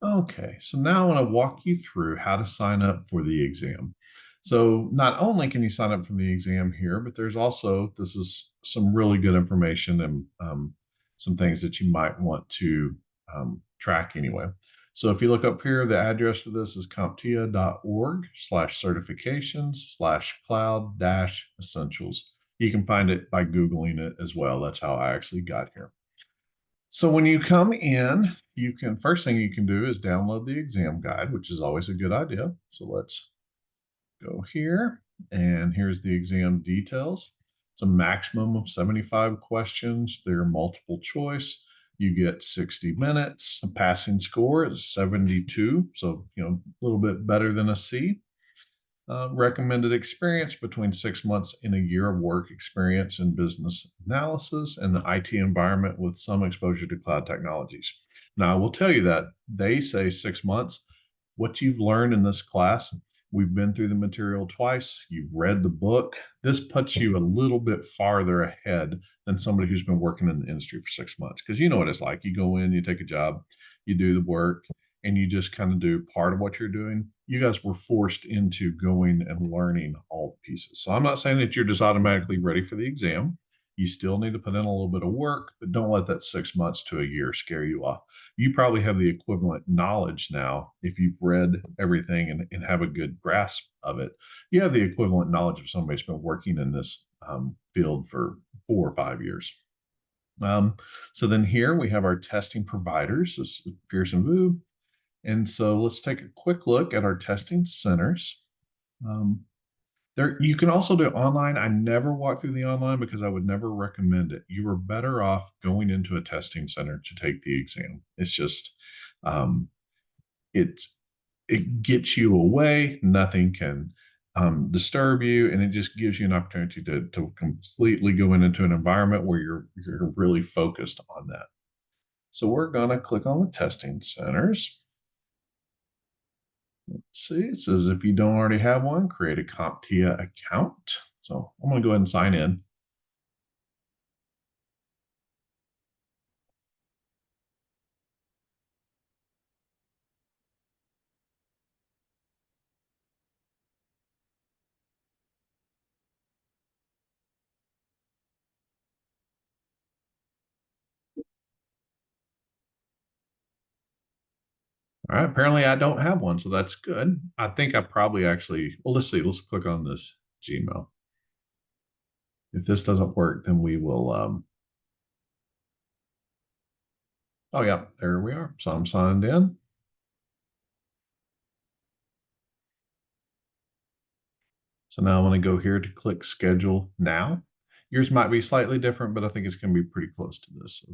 Okay, so now I want to walk you through how to sign up for the exam. So not only can you sign up for the exam here, but there's also, this is some really good information and some things that you might want to track anyway. So if you look up here, the address for this is comptia.org/certifications/cloud-essentials. You can find it by Googling it as well. That's how I actually got here. So when you come in, you can, first thing you can do is download the exam guide, which is always a good idea. So let's go here, and here's the exam details. It's a maximum of 75 questions. They're multiple choice. You get 60 minutes. The passing score is 72, so a little bit better than a C. Recommended experience between 6 months and a year of work experience in business analysis and the IT environment with some exposure to cloud technologies. Now, I will tell you that they say 6 months. What you've learned in this class, we've been through the material twice. You've read the book. This puts you a little bit farther ahead than somebody who's been working in the industry for 6 months. Because you know what it's like. You go in, you take a job, you do the work, and you just kind of do part of what you're doing. You guys were forced into going and learning all the pieces. So I'm not saying that you're just automatically ready for the exam. You still need to put in a little bit of work, but don't let that 6 months to a year scare you off. You probably have the equivalent knowledge now if you've read everything and have a good grasp of it. You have the equivalent knowledge of somebody who's been working in this field for 4 or 5 years. Um, so then here we have our testing providers. This is Pearson VUE. And so let's take a quick look at our testing centers. Um, there, you can also do online. I never walk through the online because I would never recommend it. You are better off going into a testing center to take the exam. It's just, um, it's it gets you away. Nothing can disturb you, and it just gives you an opportunity to completely go into an environment where you're really focused on that. So we're gonna click on the testing centers. See, it says if you don't already have one, create a CompTIA account. So I'm going to go ahead and sign in. All right. Apparently, I don't have one, so that's good. I think I probably actually, well, let's see. Let's click on this Gmail. If this doesn't work, then we will. Oh, yeah, there we are. So I'm signed in. So now I'm going to go here to click schedule now. Yours might be slightly different, but I think it's going to be pretty close to this. So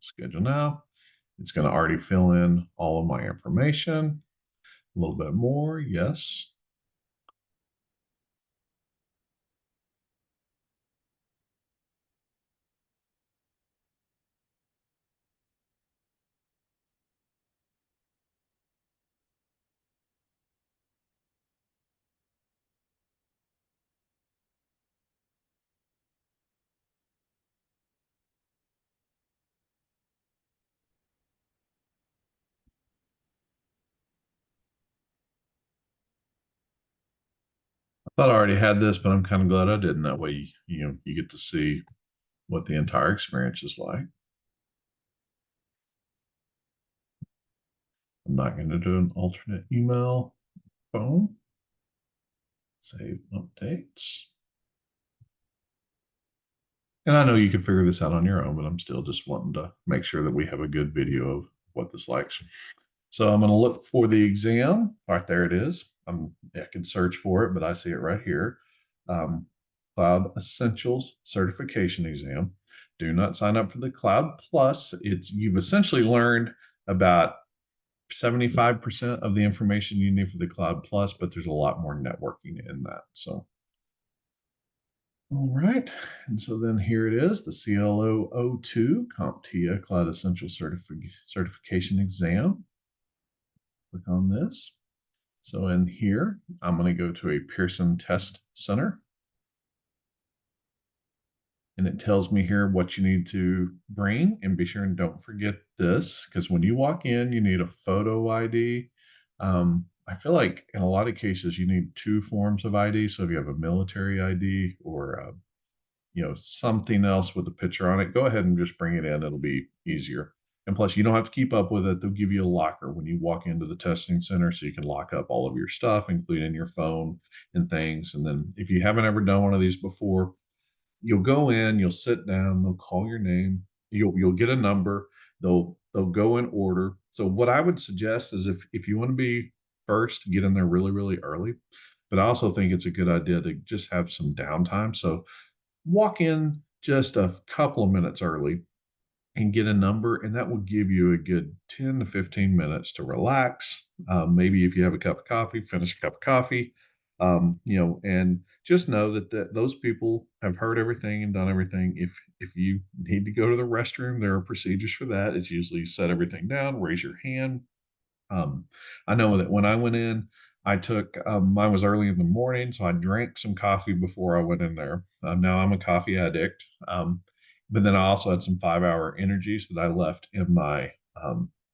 schedule now. It's going to already fill in all of my information. A little bit more. Yes. I thought I already had this, but I'm kind of glad I didn't. That way, you get to see what the entire experience is like. I'm not going to do an alternate email phone. Save updates. And I know you can figure this out on your own, but I'm still just wanting to make sure that we have a good video of what this likes. So I'm going to look for the exam. Right there it is. I can search for it, but I see it right here. Um, Cloud Essentials Certification Exam. Do not sign up for the Cloud Plus. You've essentially learned about 75% of the information you need for the Cloud Plus, but there's a lot more networking in that. So, all right. And so then here it is, the CLO 02 CompTIA Cloud Essential Certification Exam. Click on this. So in here, I'm going to go to a Pearson Test Center. and it tells me here what you need to bring. And be sure and don't forget this, because when you walk in, you need a photo ID. I feel like in a lot of cases you need two forms of ID. So if you have a military ID or something else with a picture on it, go ahead and just bring it in. It'll be easier. And plus, you don't have to keep up with it. They'll give you a locker when you walk into the testing center so you can lock up all of your stuff, including your phone and things. And then if you haven't ever done one of these before, you'll go in, you'll sit down, they'll call your name, you'll get a number, they'll go in order. So what I would suggest is if you want to be first, get in there really, really early. But I also think it's a good idea to just have some downtime. So walk in just a couple of minutes early and get a number, and that will give you a good 10 to 15 minutes to relax. Maybe if you have a cup of coffee, finish a cup of coffee, and just know that those people have heard everything and done everything. If you need to go to the restroom, there are procedures for that. It's usually set everything down, raise your hand, um, I know that when I went in, I took mine was early in the morning, so I drank some coffee before I went in there. Now I'm a coffee addict, but then I also had some 5 hour energies that I left in my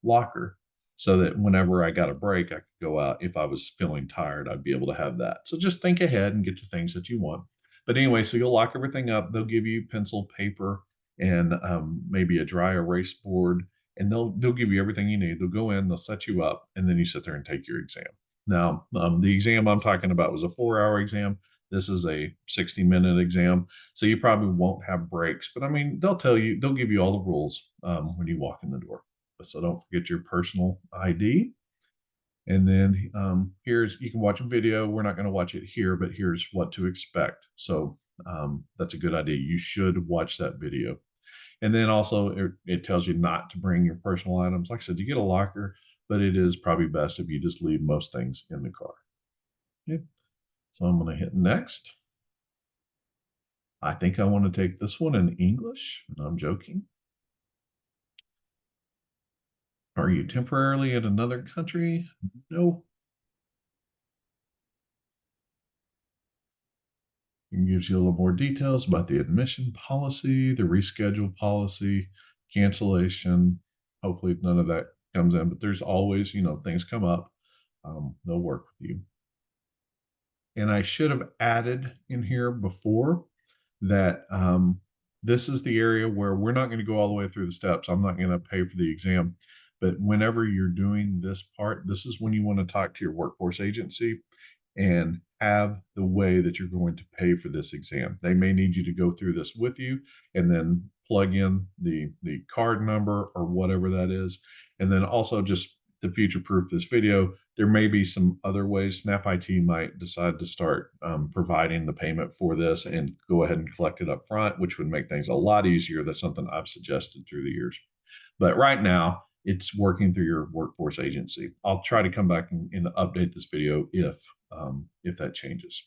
locker, so that whenever I got a break, I could go out. If I was feeling tired, I'd be able to have that. So just think ahead and get the things that you want. But anyway, so you'll lock everything up. They'll give you pencil, paper, and maybe a dry erase board, and they'll give you everything you need. They'll go in, they'll set you up, and then you sit there and take your exam. Now, the exam I'm talking about was a 4 hour exam. This is a 60-minute exam, so you probably won't have breaks. But I mean, they'll give you all the rules when you walk in the door. So don't forget your personal ID. And then here's you can watch a video. We're not going to watch it here, but here's what to expect. So that's a good idea. You should watch that video. And then also it tells you not to bring your personal items. Like I said, you get a locker, but it is probably best if you just leave most things in the car. Okay. So I'm going to hit next. I think I want to take this one in English. No, I'm joking. Are you temporarily in another country? No. It gives you a little more details about the admission policy, the reschedule policy, cancellation. Hopefully none of that comes in, but there's always, things come up. They'll work with you. And I should have added in here before that this is the area where we're not going to go all the way through the steps. I'm not going to pay for the exam. But whenever you're doing this part, this is when you want to talk to your workforce agency and have the way that you're going to pay for this exam. They may need you to go through this with you and then plug in the card number or whatever that is. And then also just to future proof this video, there may be some other ways. Snap IT might decide to start providing the payment for this and go ahead and collect it up front, which would make things a lot easier. That's something I've suggested through the years. But right now, it's working through your workforce agency. I'll try to come back and update this video if that changes.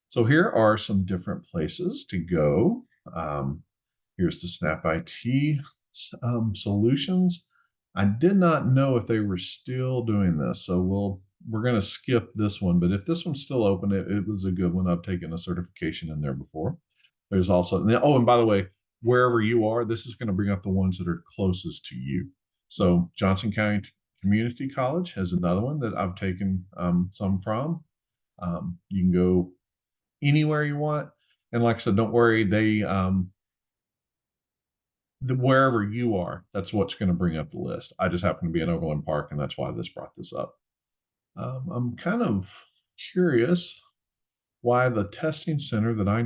So here are some different places to go. Here's the Snap IT solutions. I did not know if they were still doing this, so we're going to skip this one. But if this one's still open, it was a good one. I've taken a certification in there before. There's also and by the way, wherever you are, this is going to bring up the ones that are closest to you. So Johnson County Community College has another one that I've taken some from. You can go anywhere you want, and like I said, don't worry. Wherever you are, that's what's going to bring up the list. I just happen to be in Overland Park, and that's why this brought this up. I'm kind of curious why the testing center that I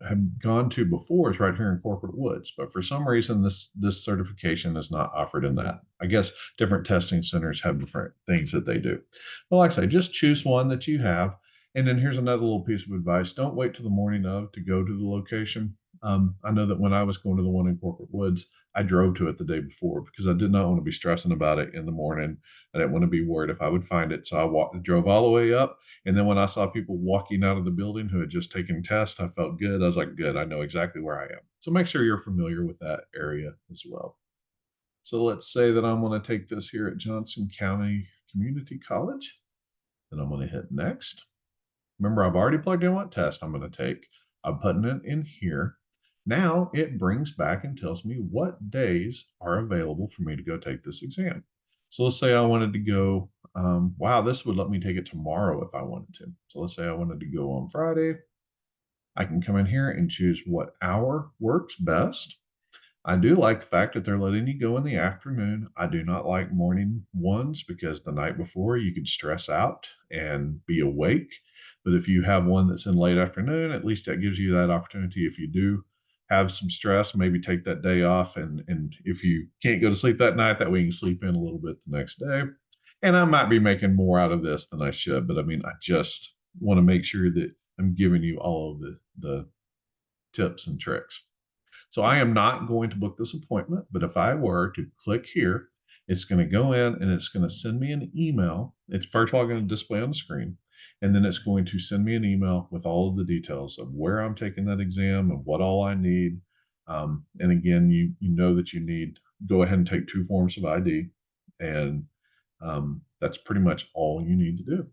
have gone to before is right here in Corporate Woods, but for some reason this certification is not offered in that. I guess different testing centers have different things that they do. Well, like I say, just choose one that you have. And then here's another little piece of advice. Don't wait till the morning of to go to the location. I know that when I was going to the one in Corporate Woods, I drove to it the day before because I did not want to be stressing about it in the morning. I didn't want to be worried if I would find it. So I drove all the way up. And then when I saw people walking out of the building who had just taken tests, I felt good. I was like, good, I know exactly where I am. So make sure you're familiar with that area as well. So let's say that I'm going to take this here at Johnson County Community College. Then I'm going to hit next. Remember, I've already plugged in what test I'm going to take. I'm putting it in here. Now it brings back and tells me what days are available for me to go take this exam. So let's say I wanted to go, wow, this would let me take it tomorrow if I wanted to. So let's say I wanted to go on Friday. I can come in here and choose what hour works best. I do like the fact that they're letting you go in the afternoon. I do not like morning ones because the night before you could stress out and be awake. But if you have one that's in late afternoon, at least that gives you that opportunity. If you do have some stress, maybe take that day off. And if you can't go to sleep that night, that way you can sleep in a little bit the next day. And I might be making more out of this than I should, but I mean, I just want to make sure that I'm giving you all of the tips and tricks. So I am not going to book this appointment, but if I were to click here, it's going to go in and it's going to send me an email. It's first of all going to display on the screen, and then it's going to send me an email with all of the details of where I'm taking that exam and what all I need. And again, you know that you need go ahead and take 2 forms of ID, and that's pretty much all you need to do.